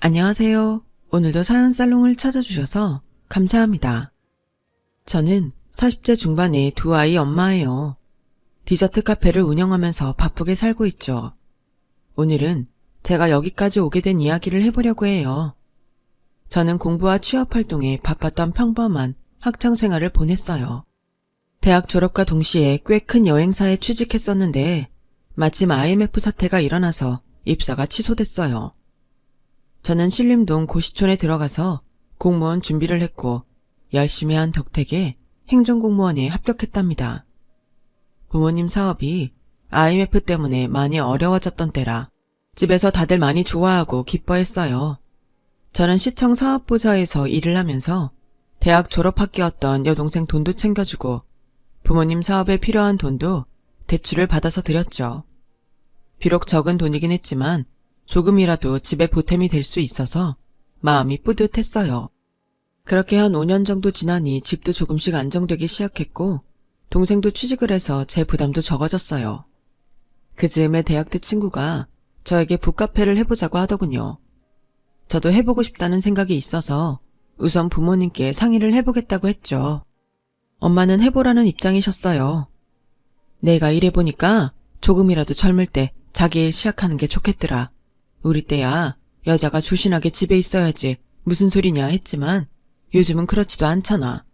안녕하세요. 오늘도 사연 살롱을 찾아주셔서 감사합니다. 저는 40대 중반의 두 아이 엄마예요. 디저트 카페를 운영하면서 바쁘게 살고 있죠. 오늘은 제가 여기까지 오게 된 이야기를 해보려고 해요. 저는 공부와 취업 활동에 바빴던 평범한 학창 생활을 보냈어요. 대학 졸업과 동시에 꽤 큰 여행사에 취직했었는데 마침 IMF 사태가 일어나서 입사가 취소됐어요. 저는 신림동 고시촌에 들어가서 공무원 준비를 했고 열심히 한 덕택에 행정공무원에 합격했답니다. 부모님 사업이 IMF 때문에 많이 어려워졌던 때라 집에서 다들 많이 좋아하고 기뻐했어요. 저는 시청 사업부서에서 일을 하면서 대학 졸업학기였던 여동생 돈도 챙겨주고 부모님 사업에 필요한 돈도 대출을 받아서 드렸죠. 비록 적은 돈이긴 했지만 조금이라도 집에 보탬이 될 수 있어서 마음이 뿌듯했어요. 그렇게 한 5년 정도 지나니 집도 조금씩 안정되기 시작했고 동생도 취직을 해서 제 부담도 적어졌어요. 그 즈음에 대학 때 친구가 저에게 북카페를 해보자고 하더군요. 저도 해보고 싶다는 생각이 있어서 우선 부모님께 상의를 해보겠다고 했죠. 엄마는 해보라는 입장이셨어요. 내가 일해보니까 조금이라도 젊을 때 자기 일 시작하는 게 좋겠더라. 우리 때야 여자가 조신하게 집에 있어야지 무슨 소리냐 했지만 요즘은 그렇지도 않잖아.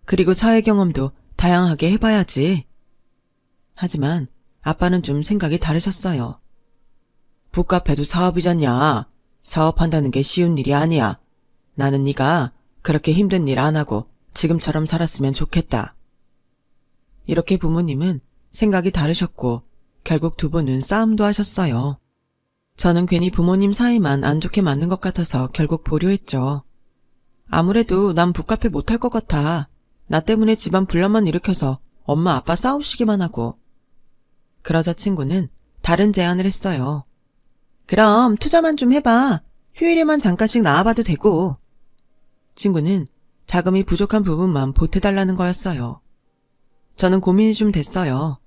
그리고 사회 경험도 다양하게 해봐야지. 하지만 아빠는 좀 생각이 다르셨어요. 북카페도 사업이잖냐. 사업한다는 게 쉬운 일이 아니야. 나는 네가 그렇게 힘든 일 안 하고 지금처럼 살았으면 좋겠다. 이렇게 부모님은 생각이 다르셨고 결국 두 분은 싸움도 하셨어요. 저는 괜히 부모님 사이만 안 좋게 맞는 것 같아서 결국 보류했죠. 아무래도 난 북카페 못할 것 같아. 나 때문에 집안 분란만 일으켜서 엄마 아빠 싸우시기만 하고. 그러자 친구는 다른 제안을 했어요. 그럼 투자만 좀 해봐. 휴일에만 잠깐씩 나와봐도 되고. 친구는 자금이 부족한 부분만 보태달라는 거였어요. 저는 고민이 좀 됐어요.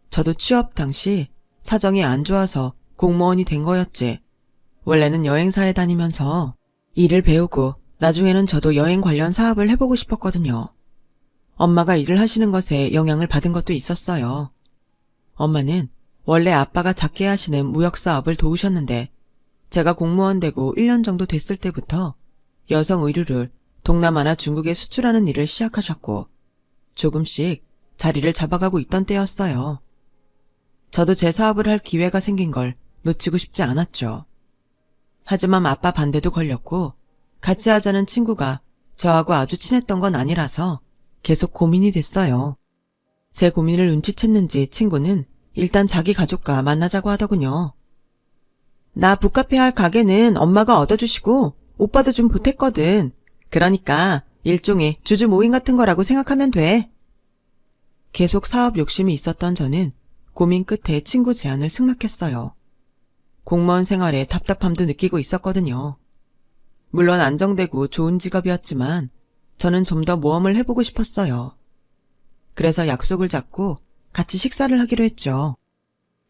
저도 취업 당시 사정이 안 좋아서 공무원이 된 거였지. 원래는 여행사에 다니면서 일을 배우고 나중에는 저도 여행 관련 사업을 해보고 싶었거든요. 엄마가 일을 하시는 것에 영향을 받은 것도 있었어요. 엄마는 원래 아빠가 작게 하시는 무역사업을 도우셨는데 제가 공무원 되고 1년 정도 됐을 때부터 여성 의류를 동남아나 중국에 수출하는 일을 시작하셨고 조금씩 자리를 잡아가고 있던 때였어요. 저도 제 사업을 할 기회가 생긴 걸 놓치고 싶지 않았죠. 하지만 아빠 반대도 걸렸고 같이 하자는 친구가 저하고 아주 친했던 건 아니라서 계속 고민이 됐어요. 제 고민을 눈치챘는지 친구는 일단 자기 가족과 만나자고 하더군요. 나 북카페 할 가게는 엄마가 얻어주시고 오빠도 좀 보탰거든. 그러니까 일종의 주주 모임 같은 거라고 생각하면 돼. 계속 사업 욕심이 있었던 저는 고민 끝에 친구 제안을 승낙했어요. 공무원 생활에 답답함도 느끼고 있었거든요. 물론 안정되고 좋은 직업이었지만 저는 좀 더 모험을 해보고 싶었어요. 그래서 약속을 잡고 같이 식사를 하기로 했죠.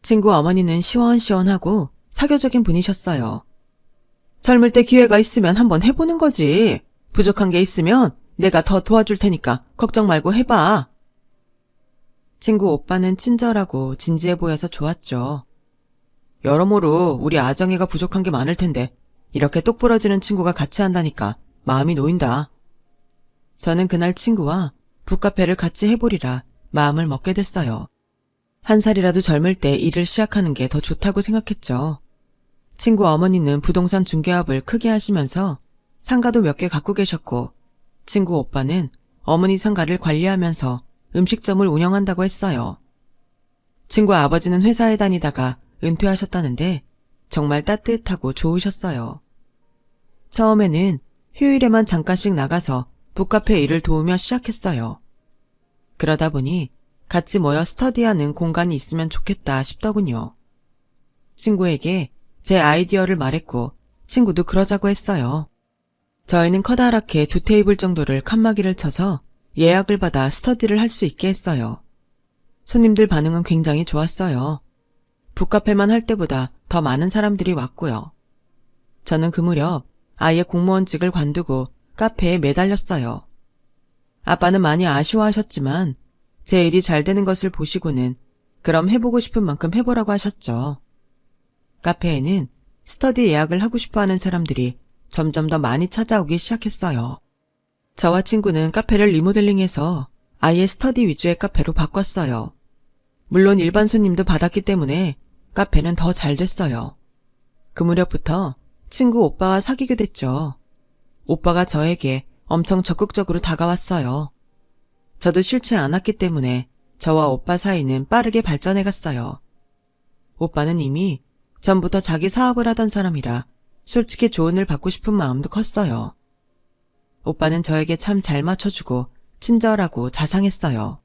친구 어머니는 시원시원하고 사교적인 분이셨어요. 젊을 때 기회가 있으면 한번 해보는 거지. 부족한 게 있으면 내가 더 도와줄 테니까 걱정 말고 해봐. 친구 오빠는 친절하고 진지해 보여서 좋았죠. 여러모로 우리 아정이가 부족한 게 많을 텐데 이렇게 똑부러지는 친구가 같이 한다니까 마음이 놓인다. 저는 그날 친구와 북카페를 같이 해보리라 마음을 먹게 됐어요. 한 살이라도 젊을 때 일을 시작하는 게 더 좋다고 생각했죠. 친구 어머니는 부동산 중개업을 크게 하시면서 상가도 몇 개 갖고 계셨고 친구 오빠는 어머니 상가를 관리하면서 음식점을 운영한다고 했어요. 친구 아버지는 회사에 다니다가 은퇴하셨다는데 정말 따뜻하고 좋으셨어요. 처음에는 휴일에만 잠깐씩 나가서 북카페 일을 도우며 시작했어요. 그러다 보니 같이 모여 스터디하는 공간이 있으면 좋겠다 싶더군요. 친구에게 제 아이디어를 말했고 친구도 그러자고 했어요. 저희는 커다랗게 2테이블 정도를 칸막이를 쳐서 예약을 받아 스터디를 할 수 있게 했어요. 손님들 반응은 굉장히 좋았어요. 북카페만 할 때보다 더 많은 사람들이 왔고요. 저는 그 무렵 아이의 공무원직을 관두고 카페에 매달렸어요. 아빠는 많이 아쉬워하셨지만 제 일이 잘 되는 것을 보시고는 그럼 해보고 싶은 만큼 해보라고 하셨죠. 카페에는 스터디 예약을 하고 싶어하는 사람들이 점점 더 많이 찾아오기 시작했어요. 저와 친구는 카페를 리모델링해서 아예 스터디 위주의 카페로 바꿨어요. 물론 일반 손님도 받았기 때문에 카페는 더 잘 됐어요. 그 무렵부터 친구 오빠와 사귀게 됐죠. 오빠가 저에게 엄청 적극적으로 다가왔어요. 저도 싫지 않았기 때문에 저와 오빠 사이는 빠르게 발전해갔어요. 오빠는 이미 전부터 자기 사업을 하던 사람이라 솔직히 조언을 받고 싶은 마음도 컸어요. 오빠는 저에게 참 잘 맞춰주고 친절하고 자상했어요.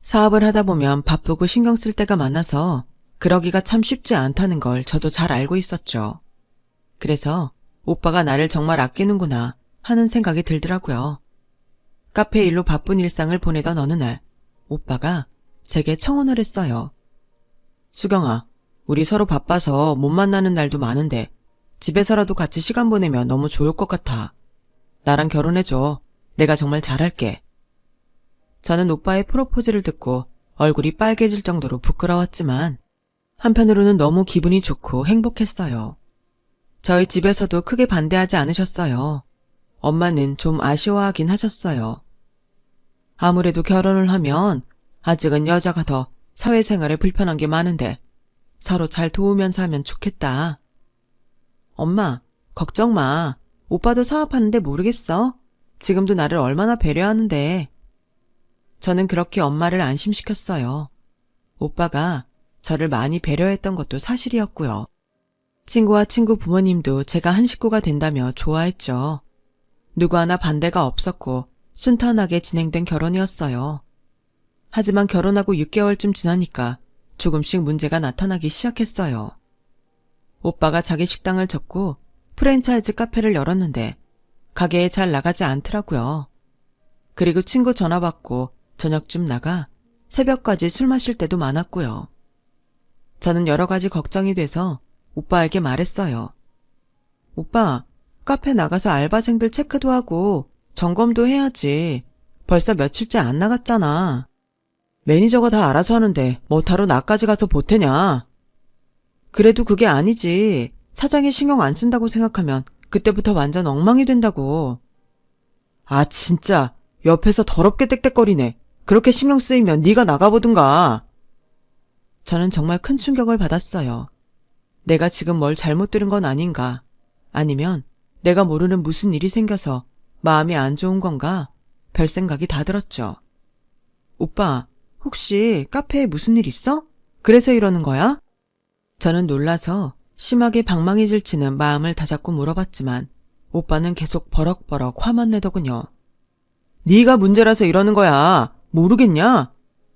사업을 하다 보면 바쁘고 신경 쓸 때가 많아서 그러기가 참 쉽지 않다는 걸 저도 잘 알고 있었죠. 그래서 오빠가 나를 정말 아끼는구나 하는 생각이 들더라고요. 카페 일로 바쁜 일상을 보내던 어느 날 오빠가 제게 청혼을 했어요. 수경아, 우리 서로 바빠서 못 만나는 날도 많은데 집에서라도 같이 시간 보내면 너무 좋을 것 같아. 나랑 결혼해줘. 내가 정말 잘할게. 저는 오빠의 프로포즈를 듣고 얼굴이 빨개질 정도로 부끄러웠지만 한편으로는 너무 기분이 좋고 행복했어요. 저희 집에서도 크게 반대하지 않으셨어요. 엄마는 좀 아쉬워하긴 하셨어요. 아무래도 결혼을 하면 아직은 여자가 더 사회생활에 불편한 게 많은데 서로 잘 도우면서 하면 좋겠다. 엄마, 걱정 마. 오빠도 사업하는데 모르겠어? 지금도 나를 얼마나 배려하는데. 저는 그렇게 엄마를 안심시켰어요. 오빠가 저를 많이 배려했던 것도 사실이었고요. 친구와 친구 부모님도 제가 한 식구가 된다며 좋아했죠. 누구 하나 반대가 없었고 순탄하게 진행된 결혼이었어요. 하지만 결혼하고 6개월쯤 지나니까 조금씩 문제가 나타나기 시작했어요. 오빠가 자기 식당을 접고 프랜차이즈 카페를 열었는데 가게에 잘 나가지 않더라고요. 그리고 친구 전화 받고 저녁쯤 나가 새벽까지 술 마실 때도 많았고요. 저는 여러 가지 걱정이 돼서 오빠에게 말했어요. 오빠, 카페 나가서 알바생들 체크도 하고 점검도 해야지. 벌써 며칠째 안 나갔잖아. 매니저가 다 알아서 하는데 뭐하러 나까지 가서 보태냐. 그래도 그게 아니지. 사장이 신경 안 쓴다고 생각하면 그때부터 완전 엉망이 된다고. 아 진짜 옆에서 더럽게 떽떽거리네. 그렇게 신경 쓰이면 네가 나가보든가. 저는 정말 큰 충격을 받았어요. 내가 지금 뭘 잘못 들은 건 아닌가? 아니면 내가 모르는 무슨 일이 생겨서 마음이 안 좋은 건가? 별 생각이 다 들었죠. 오빠, 혹시 카페에 무슨 일 있어? 그래서 이러는 거야? 저는 놀라서 심하게 방망이질 치는 마음을 다잡고 물어봤지만 오빠는 계속 버럭버럭 화만 내더군요. 네가 문제라서 이러는 거야. 모르겠냐?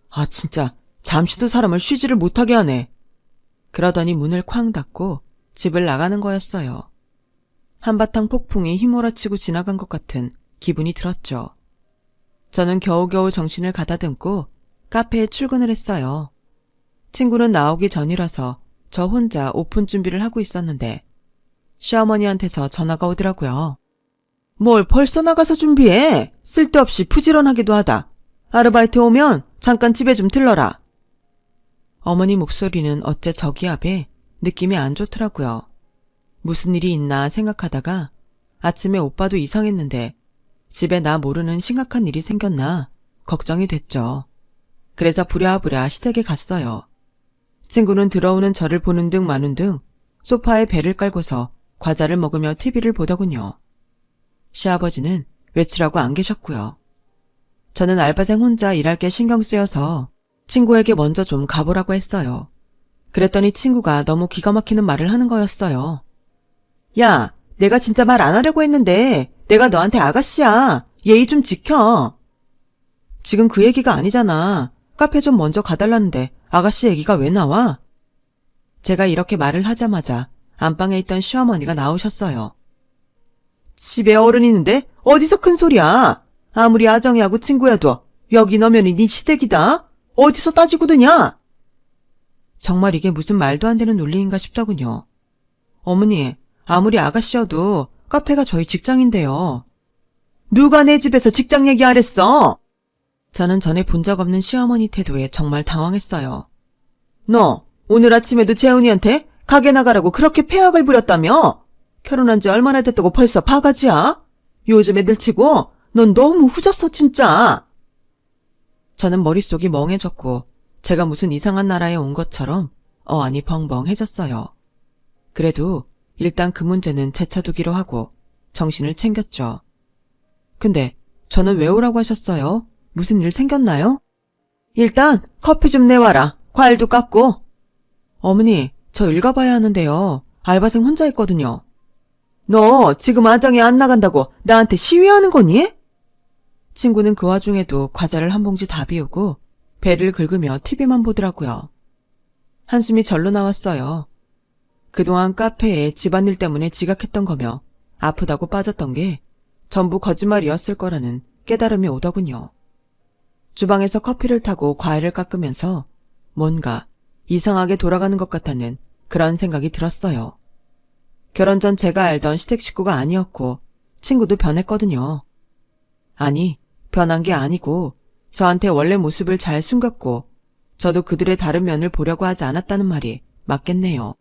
아 진짜 잠시도 사람을 쉬지를 못하게 하네. 그러더니 문을 쾅 닫고 집을 나가는 거였어요. 한바탕 폭풍이 휘몰아치고 지나간 것 같은 기분이 들었죠. 저는 겨우겨우 정신을 가다듬고 카페에 출근을 했어요. 친구는 나오기 전이라서 저 혼자 오픈 준비를 하고 있었는데 시어머니한테서 전화가 오더라고요. 뭘 벌써 나가서 준비해? 쓸데없이 부지런하기도 하다. 아르바이트 오면 잠깐 집에 좀 들러라. 어머니 목소리는 어째 저기압에 느낌이 안 좋더라고요. 무슨 일이 있나 생각하다가 아침에 오빠도 이상했는데 집에 나 모르는 심각한 일이 생겼나 걱정이 됐죠. 그래서 부랴부랴 시댁에 갔어요. 친구는 들어오는 저를 보는 등 마는 등 소파에 배를 깔고서 과자를 먹으며 TV를 보더군요. 시아버지는 외출하고 안 계셨고요. 저는 알바생 혼자 일할 게 신경 쓰여서 친구에게 먼저 좀 가보라고 했어요. 그랬더니 친구가 너무 기가 막히는 말을 하는 거였어요. 야, 내가 진짜 말 안 하려고 했는데 내가 너한테 아가씨야. 예의 좀 지켜. 지금 그 얘기가 아니잖아. 카페 좀 먼저 가달라는데 아가씨 얘기가 왜 나와? 제가 이렇게 말을 하자마자 안방에 있던 시어머니가 나오셨어요. 집에 어른 있는데 어디서 큰 소리야. 아무리 아정이하고 친구여도 여기 너면이 네 시댁이다. 어디서 따지고 드냐? 정말 이게 무슨 말도 안 되는 논리인가 싶더군요. 어머니, 아무리 아가씨여도 카페가 저희 직장인데요. 누가 내 집에서 직장 얘기하랬어? 저는 전에 본 적 없는 시어머니 태도에 정말 당황했어요. 너 오늘 아침에도 재훈이한테 가게 나가라고 그렇게 폐악을 부렸다며? 결혼한 지 얼마나 됐다고 벌써 바가지야? 요즘 애들 치고 넌 너무 후졌어 진짜. 저는 머릿속이 멍해졌고 제가 무슨 이상한 나라에 온 것처럼 어안이 벙벙해졌어요. 그래도 일단 그 문제는 제쳐두기로 하고 정신을 챙겼죠. 근데 저는 왜 오라고 하셨어요? 무슨 일 생겼나요? 일단 커피 좀 내와라. 과일도 깎고. 어머니, 저 일 가봐야 하는데요. 알바생 혼자 있거든요. 너 지금 아장에 안 나간다고 나한테 시위하는 거니? 친구는 그 와중에도 과자를 한 봉지 다 비우고 배를 긁으며 TV만 보더라고요. 한숨이 절로 나왔어요. 그동안 카페에 집안일 때문에 지각했던 거며 아프다고 빠졌던 게 전부 거짓말이었을 거라는 깨달음이 오더군요. 주방에서 커피를 타고 과일을 깎으면서 뭔가 이상하게 돌아가는 것 같다는 그런 생각이 들었어요. 결혼 전 제가 알던 시댁 식구가 아니었고 친구도 변했거든요. 아니, 변한 게 아니고 저한테 원래 모습을 잘 숨겼고 저도 그들의 다른 면을 보려고 하지 않았다는 말이 맞겠네요.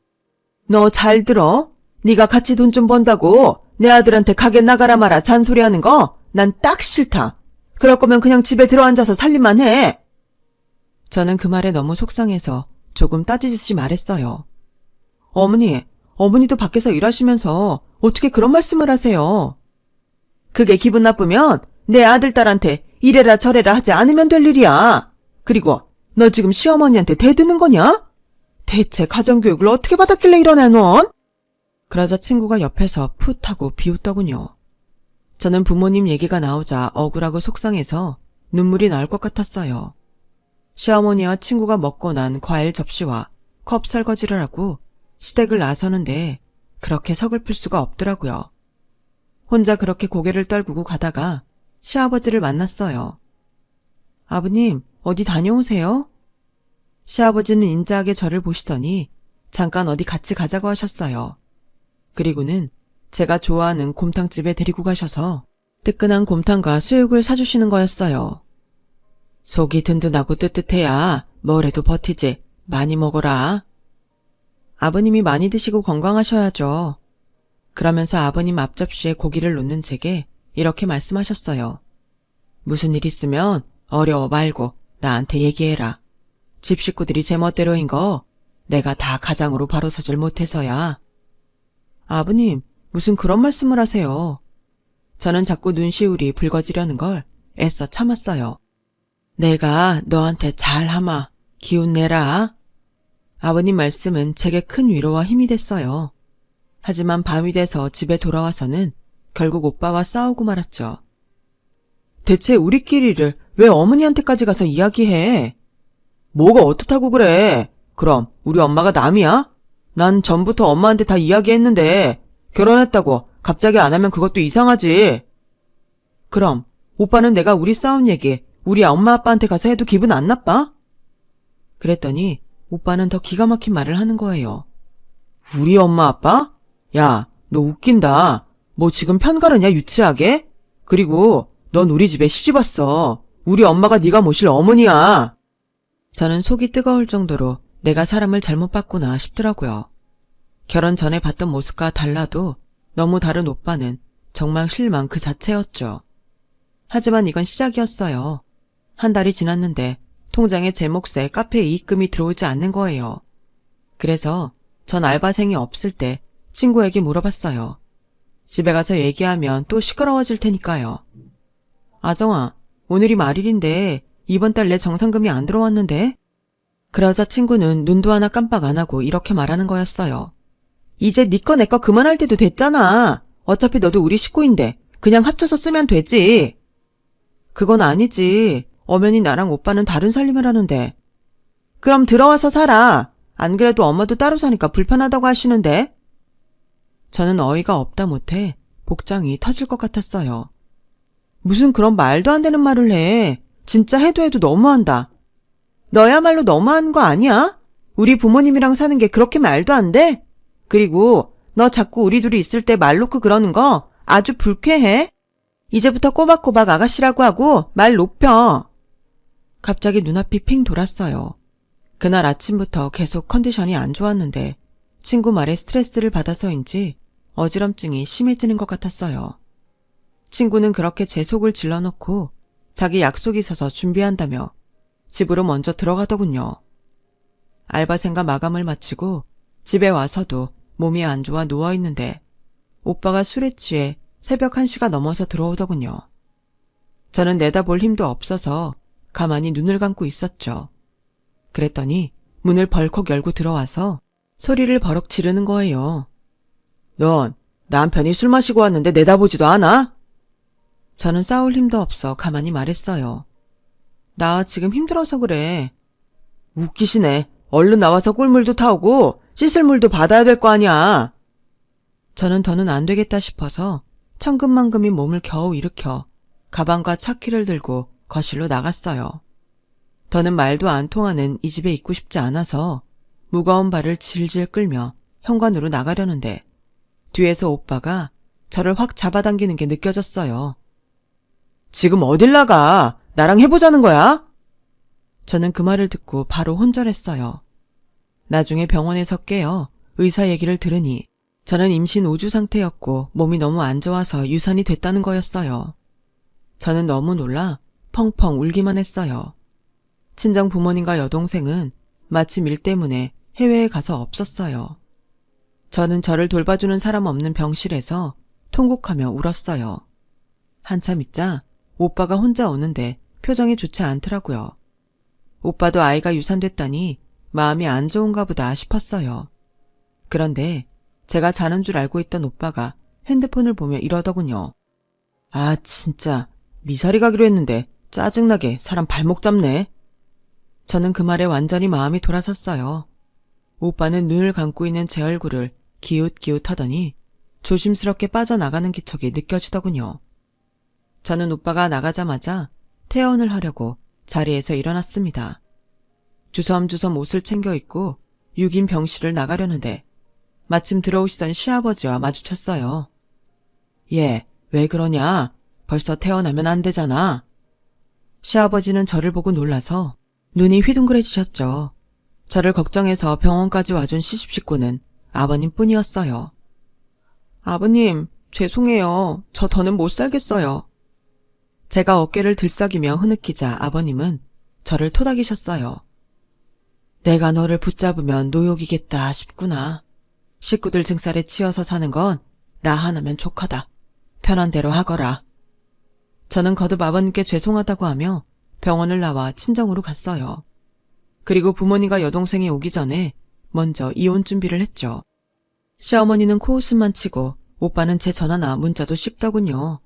너 잘 들어? 네가 같이 돈 좀 번다고 내 아들한테 가게 나가라 마라 잔소리하는 거 난 딱 싫다. 그럴 거면 그냥 집에 들어앉아서 살림만 해. 저는 그 말에 너무 속상해서 조금 따지듯이 말했어요. 어머니도 밖에서 일하시면서 어떻게 그런 말씀을 하세요? 그게 기분 나쁘면 내 아들 딸한테 이래라 저래라 하지 않으면 될 일이야. 그리고 너 지금 시어머니한테 대드는 거냐? 대체 가정교육을 어떻게 받았길래 이러냐 넌? 그러자 친구가 옆에서 풋 하고 비웃더군요. 저는 부모님 얘기가 나오자 억울하고 속상해서 눈물이 나올 것 같았어요. 시어머니와 친구가 먹고 난 과일 접시와 컵 설거지를 하고 시댁을 나서는데 그렇게 서글플 수가 없더라고요. 혼자 그렇게 고개를 떨구고 가다가 시아버지를 만났어요. 아버님, 어디 다녀오세요? 시아버지는 인자하게 저를 보시더니 잠깐 어디 같이 가자고 하셨어요. 그리고는 제가 좋아하는 곰탕집에 데리고 가셔서 뜨끈한 곰탕과 수육을 사주시는 거였어요. 속이 든든하고 뜨뜻해야 뭘 해도 버티지. 많이 먹어라. 아버님이 많이 드시고 건강하셔야죠. 그러면서 아버님 앞접시에 고기를 놓는 제게 이렇게 말씀하셨어요. 무슨 일 있으면 어려워 말고 나한테 얘기해라. 집 식구들이 제멋대로인 거 내가 다 가장으로 바로 서질 못해서야. 아버님, 무슨 그런 말씀을 하세요. 저는 자꾸 눈시울이 붉어지려는 걸 애써 참았어요. 내가 너한테 잘하마. 기운 내라. 아버님 말씀은 제게 큰 위로와 힘이 됐어요. 하지만 밤이 돼서 집에 돌아와서는 결국 오빠와 싸우고 말았죠. 대체 우리끼리를 왜 어머니한테까지 가서 이야기해? 뭐가 어떻다고 그래? 그럼 우리 엄마가 남이야? 난 전부터 엄마한테 다 이야기했는데 결혼했다고 갑자기 안 하면 그것도 이상하지. 그럼 오빠는 내가 우리 싸운 얘기 우리 엄마 아빠한테 가서 해도 기분 안 나빠? 그랬더니 오빠는 더 기가 막힌 말을 하는 거예요. 우리 엄마 아빠? 야, 너 웃긴다. 뭐 지금 편가르냐 유치하게? 그리고 넌 우리 집에 시집 왔어. 우리 엄마가 네가 모실 어머니야. 저는 속이 뜨거울 정도로 내가 사람을 잘못 봤구나 싶더라고요. 결혼 전에 봤던 모습과 달라도 너무 다른 오빠는 정말 실망 그 자체였죠. 하지만 이건 시작이었어요. 한 달이 지났는데 통장에 제 몫에 카페 이익금이 들어오지 않는 거예요. 그래서 전 알바생이 없을 때 친구에게 물어봤어요. 집에 가서 얘기하면 또 시끄러워질 테니까요. 아정아, 오늘이 말일인데 이번 달 내 정산금이 안 들어왔는데? 그러자 친구는 눈도 하나 깜빡 안 하고 이렇게 말하는 거였어요. 이제 네 거 내 거 그만할 때도 됐잖아. 어차피 너도 우리 식구인데 그냥 합쳐서 쓰면 되지. 그건 아니지. 엄연히 나랑 오빠는 다른 살림을 하는데. 그럼 들어와서 살아. 안 그래도 엄마도 따로 사니까 불편하다고 하시는데. 저는 어이가 없다 못해 복장이 터질 것 같았어요. 무슨 그런 말도 안 되는 말을 해. 진짜 해도 너무한다. 너야말로 너무한 거 아니야? 우리 부모님이랑 사는 게 그렇게 말도 안 돼? 그리고 너 자꾸 우리 둘이 있을 때 말 놓고 그러는 거 아주 불쾌해. 이제부터 꼬박꼬박 아가씨라고 하고 말 높여. 갑자기 눈앞이 핑 돌았어요. 그날 아침부터 계속 컨디션이 안 좋았는데 친구 말에 스트레스를 받아서인지 어지럼증이 심해지는 것 같았어요. 친구는 그렇게 제 속을 질러놓고 자기 약속이 있어서 준비한다며 집으로 먼저 들어가더군요. 알바생과 마감을 마치고 집에 와서도 몸이 안 좋아 누워있는데 오빠가 술에 취해 새벽 1시가 넘어서 들어오더군요. 저는 내다볼 힘도 없어서 가만히 눈을 감고 있었죠. 그랬더니 문을 벌컥 열고 들어와서 소리를 버럭 지르는 거예요. 넌 남편이 술 마시고 왔는데 내다보지도 않아? 저는 싸울 힘도 없어 가만히 말했어요. 나 지금 힘들어서 그래. 웃기시네. 얼른 나와서 꿀물도 타오고 씻을 물도 받아야 될 거 아니야. 저는 더는 안 되겠다 싶어서 천근만근히 몸을 겨우 일으켜 가방과 차키를 들고 거실로 나갔어요. 더는 말도 안 통하는 이 집에 있고 싶지 않아서 무거운 발을 질질 끌며 현관으로 나가려는데 뒤에서 오빠가 저를 확 잡아당기는 게 느껴졌어요. 지금 어딜 나가? 나랑 해보자는 거야? 저는 그 말을 듣고 바로 혼절했어요. 나중에 병원에서 깨어 의사 얘기를 들으니 저는 임신 5주 상태였고 몸이 너무 안 좋아서 유산이 됐다는 거였어요. 저는 너무 놀라 펑펑 울기만 했어요. 친정 부모님과 여동생은 마침 일 때문에 해외에 가서 없었어요. 저는 저를 돌봐주는 사람 없는 병실에서 통곡하며 울었어요. 한참 있자 오빠가 혼자 오는데 표정이 좋지 않더라고요. 오빠도 아이가 유산됐다니 마음이 안 좋은가 보다 싶었어요. 그런데 제가 자는 줄 알고 있던 오빠가 핸드폰을 보며 이러더군요. 아 진짜 미사리 가기로 했는데 짜증나게 사람 발목 잡네. 저는 그 말에 완전히 마음이 돌아섰어요. 오빠는 눈을 감고 있는 제 얼굴을 기웃기웃하더니 조심스럽게 빠져나가는 기척이 느껴지더군요. 저는 오빠가 나가자마자 퇴원을 하려고 자리에서 일어났습니다. 주섬주섬 옷을 챙겨 입고 6인 병실을 나가려는데 마침 들어오시던 시아버지와 마주쳤어요. 얘, 왜 그러냐? 벌써 퇴원하면 안 되잖아. 시아버지는 저를 보고 놀라서 눈이 휘둥그레지셨죠. 저를 걱정해서 병원까지 와준 시집식구는 아버님뿐이었어요. 아버님, 죄송해요. 저 더는 못 살겠어요. 제가 어깨를 들썩이며 흐느끼자 아버님은 저를 토닥이셨어요. 내가 너를 붙잡으면 노욕이겠다 싶구나. 식구들 등살에 치여서 사는 건 나 하나면 족하다. 편한 대로 하거라. 저는 거듭 아버님께 죄송하다고 하며 병원을 나와 친정으로 갔어요. 그리고 부모님과 여동생이 오기 전에 먼저 이혼 준비를 했죠. 시어머니는 코웃음만 치고 오빠는 제 전화나 문자도 씹더군요.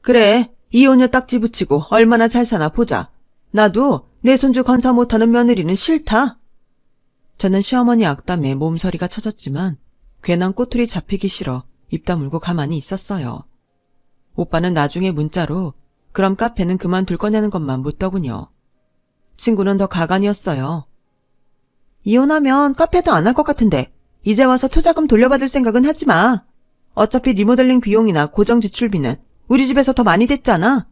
그래, 이혼녀 딱지 붙이고 얼마나 잘 사나 보자. 나도 내 손주 건사 못하는 며느리는 싫다. 저는 시어머니 악담에 몸서리가 쳐졌지만 괜한 꼬투리 잡히기 싫어 입 다물고 가만히 있었어요. 오빠는 나중에 문자로 그럼 카페는 그만둘 거냐는 것만 묻더군요. 친구는 더 가관이었어요. 이혼하면 카페도 안 할 것 같은데 이제 와서 투자금 돌려받을 생각은 하지 마. 어차피 리모델링 비용이나 고정 지출비는 우리 집에서 더 많이 됐잖아.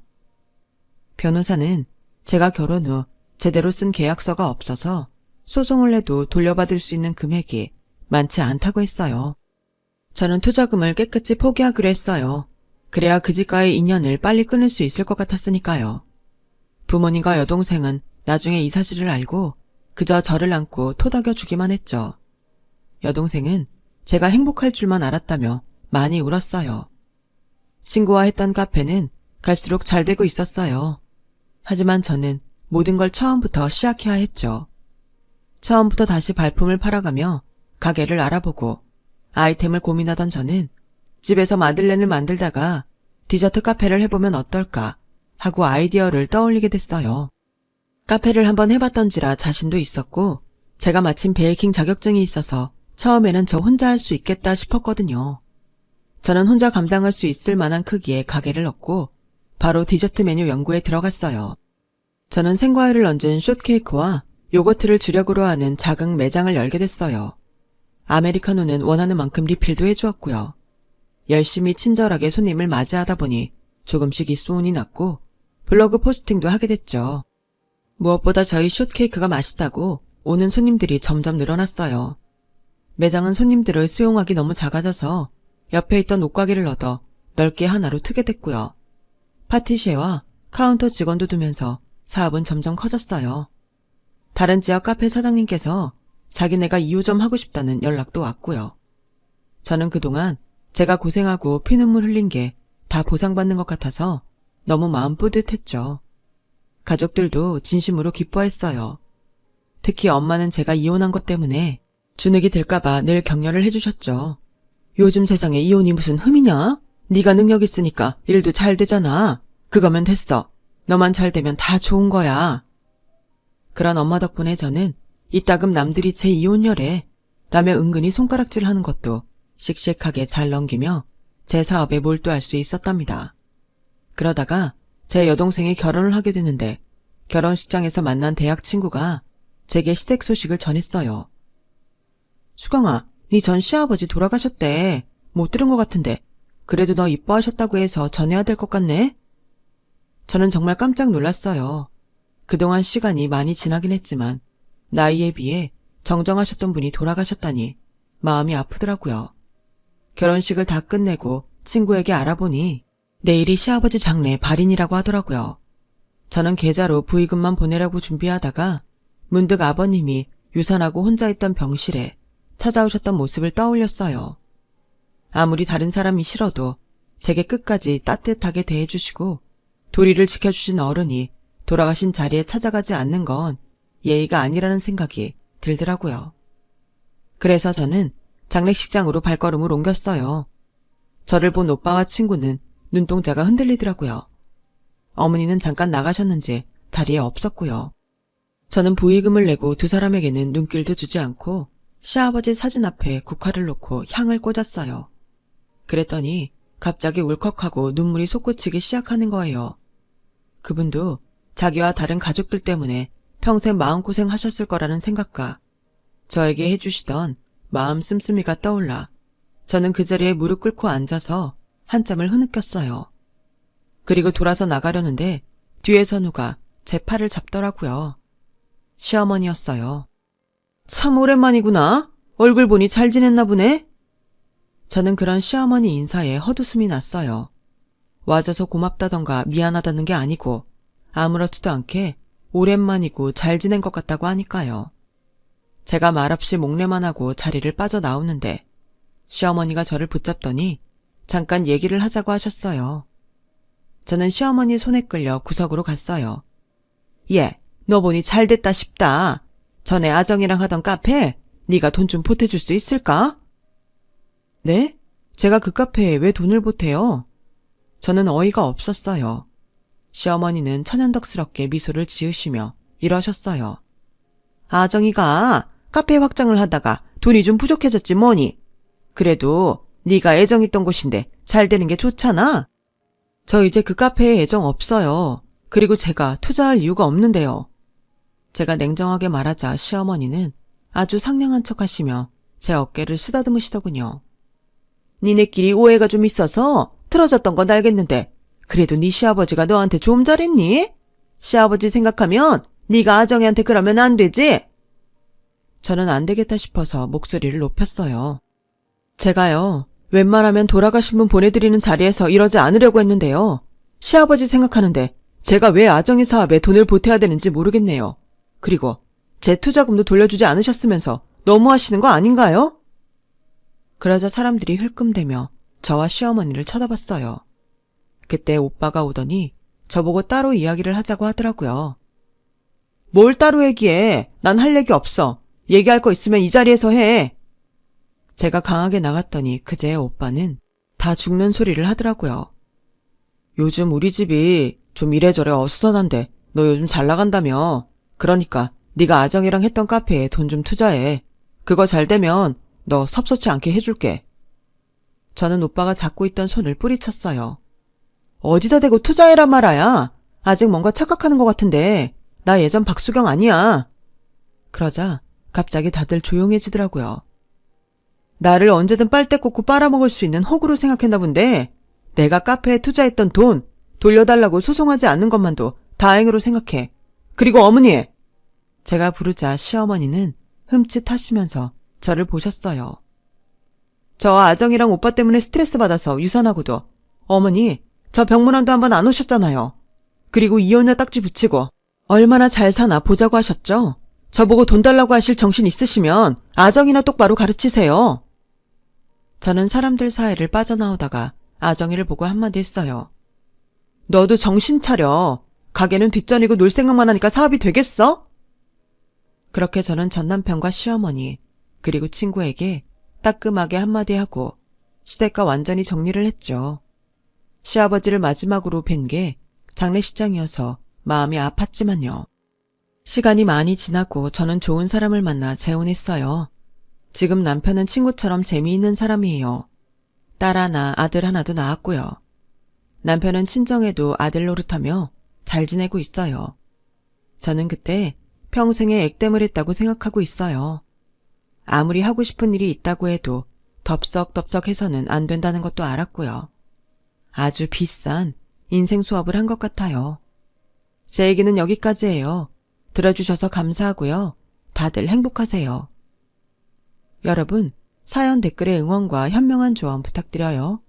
변호사는 제가 결혼 후 제대로 쓴 계약서가 없어서 소송을 해도 돌려받을 수 있는 금액이 많지 않다고 했어요. 저는 투자금을 깨끗이 포기하기로 했어요. 그래야 그 집과의 인연을 빨리 끊을 수 있을 것 같았으니까요. 부모님과 여동생은 나중에 이 사실을 알고 그저 저를 안고 토닥여주기만 했죠. 여동생은 제가 행복할 줄만 알았다며 많이 울었어요. 친구와 했던 카페는 갈수록 잘 되고 있었어요. 하지만 저는 모든 걸 처음부터 시작해야 했죠. 처음부터 다시 발품을 팔아가며 가게를 알아보고 아이템을 고민하던 저는 집에서 마들렌을 만들다가 디저트 카페를 해보면 어떨까 하고 아이디어를 떠올리게 됐어요. 카페를 한번 해봤던지라 자신도 있었고 제가 마침 베이킹 자격증이 있어서 처음에는 저 혼자 할 수 있겠다 싶었거든요. 저는 혼자 감당할 수 있을 만한 크기의 가게를 얻고 바로 디저트 메뉴 연구에 들어갔어요. 저는 생과일을 얹은 숏케이크와 요거트를 주력으로 하는 작은 매장을 열게 됐어요. 아메리카노는 원하는 만큼 리필도 해주었고요. 열심히 친절하게 손님을 맞이하다 보니 조금씩 입소문이 났고 블로그 포스팅도 하게 됐죠. 무엇보다 저희 숏케이크가 맛있다고 오는 손님들이 점점 늘어났어요. 매장은 손님들을 수용하기 너무 작아져서 옆에 있던 옷가게를 얻어 넓게 하나로 트게 됐고요. 파티시에와 카운터 직원도 두면서 사업은 점점 커졌어요. 다른 지역 카페 사장님께서 자기네가 2호점 하고 싶다는 연락도 왔고요. 저는 그동안 제가 고생하고 피눈물 흘린 게 다 보상받는 것 같아서 너무 마음 뿌듯했죠. 가족들도 진심으로 기뻐했어요. 특히 엄마는 제가 이혼한 것 때문에 주눅이 들까봐 늘 격려를 해주셨죠. 요즘 세상에 이혼이 무슨 흠이냐? 네가 능력 있으니까 일도 잘 되잖아. 그거면 됐어. 너만 잘 되면 다 좋은 거야. 그런 엄마 덕분에 저는 이따금 남들이 제 이혼녀래 라며 은근히 손가락질 하는 것도 씩씩하게 잘 넘기며 제 사업에 몰두할 수 있었답니다. 그러다가 제 여동생이 결혼을 하게 되는데 결혼식장에서 만난 대학 친구가 제게 시댁 소식을 전했어요. 수경아, 네 전 시아버지 돌아가셨대. 못 들은 것 같은데 그래도 너 이뻐하셨다고 해서 전해야 될 것 같네? 저는 정말 깜짝 놀랐어요. 그동안 시간이 많이 지나긴 했지만 나이에 비해 정정하셨던 분이 돌아가셨다니 마음이 아프더라고요. 결혼식을 다 끝내고 친구에게 알아보니 내일이 시아버지 장례 발인이라고 하더라고요. 저는 계좌로 부의금만 보내라고 준비하다가 문득 아버님이 유산하고 혼자 있던 병실에 찾아오셨던 모습을 떠올렸어요. 아무리 다른 사람이 싫어도 제게 끝까지 따뜻하게 대해주시고 도리를 지켜주신 어른이 돌아가신 자리에 찾아가지 않는 건 예의가 아니라는 생각이 들더라고요. 그래서 저는 장례식장으로 발걸음을 옮겼어요. 저를 본 오빠와 친구는 눈동자가 흔들리더라고요. 어머니는 잠깐 나가셨는지 자리에 없었고요. 저는 부의금을 내고 두 사람에게는 눈길도 주지 않고 시아버지 사진 앞에 국화를 놓고 향을 꽂았어요. 그랬더니 갑자기 울컥하고 눈물이 솟구치기 시작하는 거예요. 그분도 자기와 다른 가족들 때문에 평생 마음고생 하셨을 거라는 생각과 저에게 해주시던 마음 씀씀이가 떠올라 저는 그 자리에 무릎 꿇고 앉아서 한참을 흐느꼈어요. 그리고 돌아서 나가려는데 뒤에서 누가 제 팔을 잡더라고요. 시어머니였어요. 참 오랜만이구나. 얼굴 보니 잘 지냈나 보네. 저는 그런 시어머니 인사에 헛웃음이 났어요. 와줘서 고맙다던가 미안하다는 게 아니고 아무렇지도 않게 오랜만이고 잘 지낸 것 같다고 하니까요. 제가 말없이 목례만 하고 자리를 빠져나오는데 시어머니가 저를 붙잡더니 잠깐 얘기를 하자고 하셨어요. 저는 시어머니 손에 끌려 구석으로 갔어요. 얘, 너 보니 잘됐다 싶다. 전에 아정이랑 하던 카페 네가 돈 좀 보태줄 수 있을까? 네? 제가 그 카페에 왜 돈을 보태요? 저는 어이가 없었어요. 시어머니는 천연덕스럽게 미소를 지으시며 이러셨어요. 아정이가 카페 확장을 하다가 돈이 좀 부족해졌지 뭐니. 그래도 네가 애정있던 곳인데 잘 되는 게 좋잖아. 저 이제 그 카페에 애정 없어요. 그리고 제가 투자할 이유가 없는데요. 제가 냉정하게 말하자 시어머니는 아주 상냥한 척 하시며 제 어깨를 쓰다듬으시더군요. 니네끼리 오해가 좀 있어서 틀어졌던 건 알겠는데 그래도 네 시아버지가 너한테 좀 잘했니? 시아버지 생각하면 네가 아정이한테 그러면 안 되지? 저는 안 되겠다 싶어서 목소리를 높였어요. 제가요, 웬만하면 돌아가신 분 보내드리는 자리에서 이러지 않으려고 했는데요. 시아버지 생각하는데 제가 왜 아정이 사업에 돈을 보태야 되는지 모르겠네요. 그리고 제 투자금도 돌려주지 않으셨으면서 너무하시는 거 아닌가요? 그러자 사람들이 흘끔대며 저와 시어머니를 쳐다봤어요. 그때 오빠가 오더니 저보고 따로 이야기를 하자고 하더라고요. 뭘 따로 얘기해? 난 할 얘기 없어. 얘기할 거 있으면 이 자리에서 해. 제가 강하게 나갔더니 그제야 오빠는 다 죽는 소리를 하더라고요. 요즘 우리 집이 좀 이래저래 어수선한데 너 요즘 잘 나간다며. 그러니까 네가 아정이랑 했던 카페에 돈 좀 투자해. 그거 잘 되면 너 섭섭치 않게 해줄게. 저는 오빠가 잡고 있던 손을 뿌리쳤어요. 어디다 대고 투자해란 말아야. 아직 뭔가 착각하는 것 같은데 나 예전 박수경 아니야. 그러자 갑자기 다들 조용해지더라고요. 나를 언제든 빨대 꽂고 빨아먹을 수 있는 호구로 생각했나 본데 내가 카페에 투자했던 돈 돌려달라고 소송하지 않는 것만도 다행으로 생각해. 그리고 어머니! 제가 부르자 시어머니는 흠칫하시면서 저를 보셨어요. 저 아정이랑 오빠 때문에 스트레스 받아서 유산하고도 어머니 저 병문안도 한번 안 오셨잖아요. 그리고 이혼녀 딱지 붙이고 얼마나 잘 사나 보자고 하셨죠? 저보고 돈 달라고 하실 정신 있으시면 아정이나 똑바로 가르치세요. 저는 사람들 사이를 빠져나오다가 아정이를 보고 한마디 했어요. 너도 정신 차려. 가게는 뒷전이고 놀 생각만 하니까 사업이 되겠어? 그렇게 저는 전 남편과 시어머니 그리고 친구에게 따끔하게 한마디 하고 시댁과 완전히 정리를 했죠. 시아버지를 마지막으로 뵌 게 장례식장이어서 마음이 아팠지만요. 시간이 많이 지나고 저는 좋은 사람을 만나 재혼했어요. 지금 남편은 친구처럼 재미있는 사람이에요. 딸 하나, 아들 하나도 낳았고요. 남편은 친정에도 아들 노릇하며 잘 지내고 있어요. 저는 그때 평생에 액땜을 했다고 생각하고 있어요. 아무리 하고 싶은 일이 있다고 해도 덥석덥석해서는 안 된다는 것도 알았고요. 아주 비싼 인생 수업을 한 것 같아요. 제 얘기는 여기까지예요. 들어주셔서 감사하고요. 다들 행복하세요. 여러분, 사연 댓글에 응원과 현명한 조언 부탁드려요.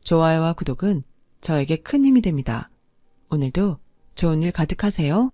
좋아요와 구독은 저에게 큰 힘이 됩니다. 오늘도 좋은 일 가득하세요.